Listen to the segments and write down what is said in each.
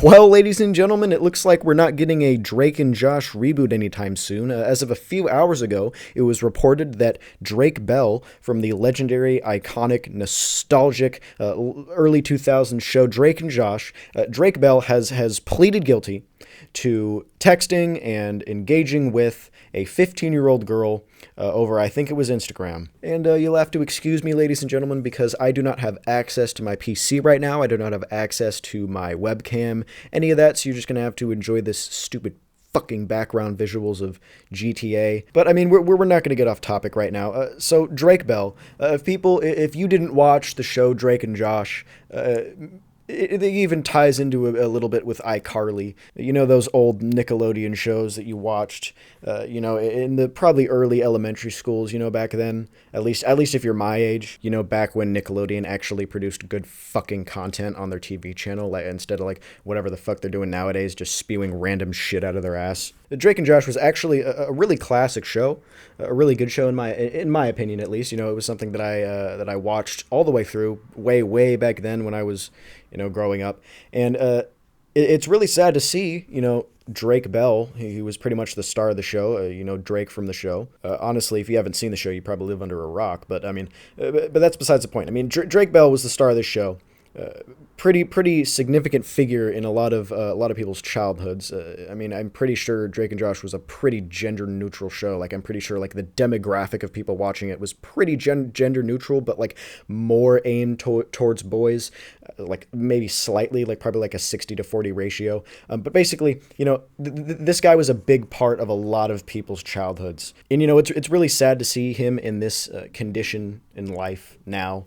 Well, ladies and gentlemen, it looks like we're not getting a Drake and Josh reboot anytime soon. As of a few hours ago, it was reported that Drake Bell from the legendary, iconic, nostalgic early 2000s show Drake and Josh, Drake Bell has pleaded guilty to texting and engaging with a 15-year-old girl over, I think it was Instagram. And you'll have to excuse me, ladies and gentlemen, because I do not have access to my PC right now. I do not have access to my webcam, any of that, so you're just going to have to enjoy this stupid fucking background visuals of GTA. But I mean, we're not going to get off topic right now. So Drake Bell, if you didn't watch the show Drake and Josh, it even ties into a little bit with iCarly. You know, those old Nickelodeon shows that you watched, in the probably early elementary schools, back then. At least if you're my age, back when Nickelodeon actually produced good fucking content on their TV channel, instead of whatever the fuck they're doing nowadays, just spewing random shit out of their ass. Drake and Josh was actually a really classic show, a really good show in my opinion, at least. It was something that I watched all the way through, way back then when I was growing up, and it's really sad to see Drake Bell. He was pretty much the star of the show. Drake from the show. Honestly, if you haven't seen the show, you probably live under a rock. But I mean, but that's besides the point. I mean, Drake Bell was the star of the show. Pretty significant figure in a lot of people's childhoods. I mean, I'm pretty sure Drake and Josh was a pretty gender neutral show. I'm pretty sure the demographic of people watching it was pretty gender neutral, but more aimed towards boys, maybe slightly, probably a 60-40 ratio. But basically, this guy was a big part of a lot of people's childhoods, and it's really sad to see him in this condition in life now.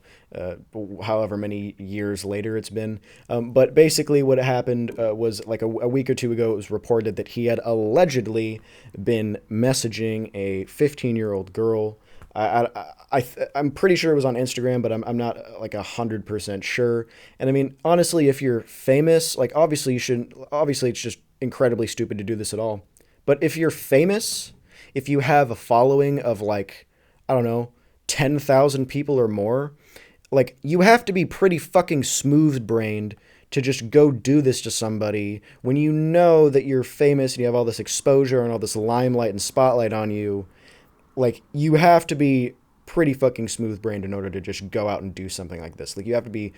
However many years later it's been. But basically what happened was a week or two ago, it was reported that he had allegedly been messaging a 15-year-old girl. I'm pretty sure it was on Instagram, but I'm not 100% sure. And I mean, honestly, if you're famous, obviously it's just incredibly stupid to do this at all. But if you're famous, if you have a following of I don't know, 10,000 people or more, you have to be pretty fucking smooth-brained to just go do this to somebody when you know that you're famous and you have all this exposure and all this limelight and spotlight on you. You have to be pretty fucking smooth-brained in order to just go out and do something like this. You have to be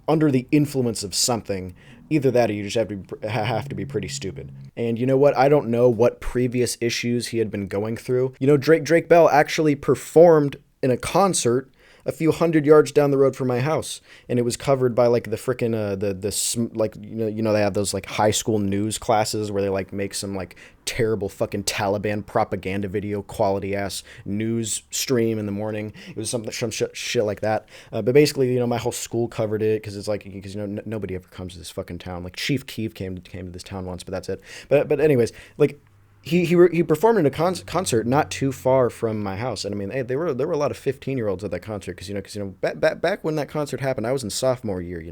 under the influence of something. Either that or you just have to be pretty stupid. And you know what? I don't know what previous issues he had been going through. Drake Bell actually performed in a concert a few hundred yards down the road from my house, and it was covered by the frickin' they have those high school news classes where they make some terrible fucking Taliban propaganda video quality ass news stream in the morning. It was some shit like that. But basically, my whole school covered it because it's because nobody ever comes to this fucking town. Chief Keef came to this town once, but that's it. But anyways, He performed in a concert not too far from my house, and I mean, hey, there were a lot of 15-year-olds at that concert because back when that concert happened, I was in sophomore year,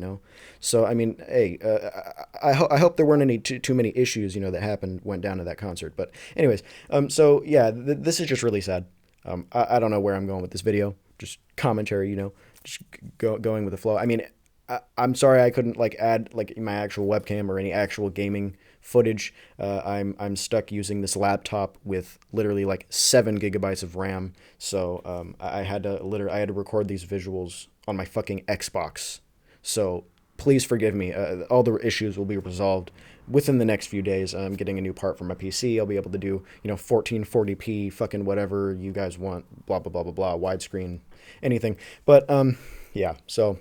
so I mean, hey, I hope there weren't any too many issues that went down at that concert, but anyways, so yeah, this is just really sad. I don't know where I'm going with this video, just commentary, just going with the flow. I mean, I'm sorry I couldn't add my actual webcam or any actual gaming footage. I'm stuck using this laptop with literally 7 gigabytes of RAM. So I had to record these visuals on my fucking Xbox. So please forgive me. All the issues will be resolved within the next few days. I'm getting a new part for my PC. I'll be able to do 1440p fucking whatever you guys want. Blah blah blah blah blah. Widescreen, anything. But yeah. So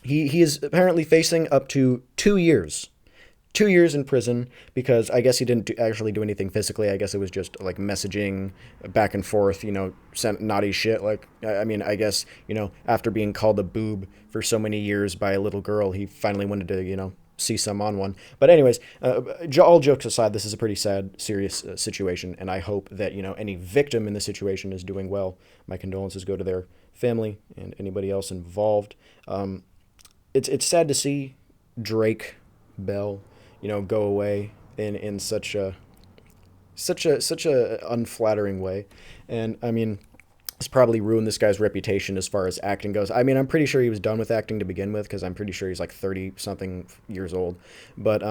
he is apparently facing up to 2 years. 2 years in prison because I guess he didn't actually do anything physically. I guess it was just messaging back and forth, sent naughty shit. I mean, I guess, after being called a boob for so many years by a little girl, he finally wanted to, see some on one. But anyways, all jokes aside, this is a pretty sad, serious situation. And I hope that, any victim in this situation is doing well. My condolences go to their family and anybody else involved. It's sad to see Drake Bell go away in such a unflattering way. And I mean, It's probably ruined this guy's reputation as far as acting goes. I mean, I'm pretty sure he was done with acting to begin with because I'm pretty sure he's like 30 something years old. But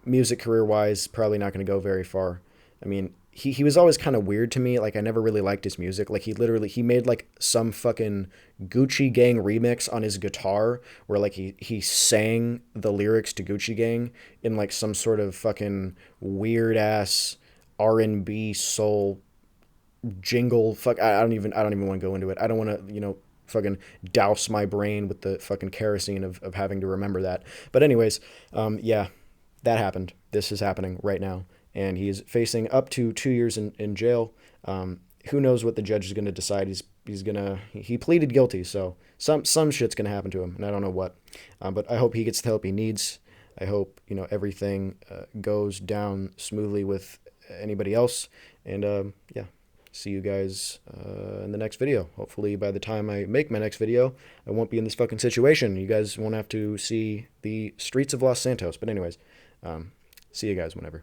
music career wise, probably not going to go very far. I mean, he was always kind of weird to me. Like, I never really liked his music. Like, he made like some fucking Gucci Gang remix on his guitar where like he sang the lyrics to Gucci Gang in like some sort of fucking weird ass R&B soul jingle. Fuck, I don't even want to go into it. I don't want to, fucking douse my brain with the fucking kerosene of having to remember that. But anyways, yeah, that happened. This is happening right now, and he's facing up to 2 years in jail. Who knows what the judge is going to decide? He pleaded guilty, so some shit's going to happen to him, and I don't know what. But I hope he gets the help he needs. I hope everything goes down smoothly with anybody else, and yeah. See you guys in the next video. Hopefully by the time I make my next video, I won't be in this fucking situation. You guys won't have to see the streets of Los Santos. But anyways, see you guys whenever.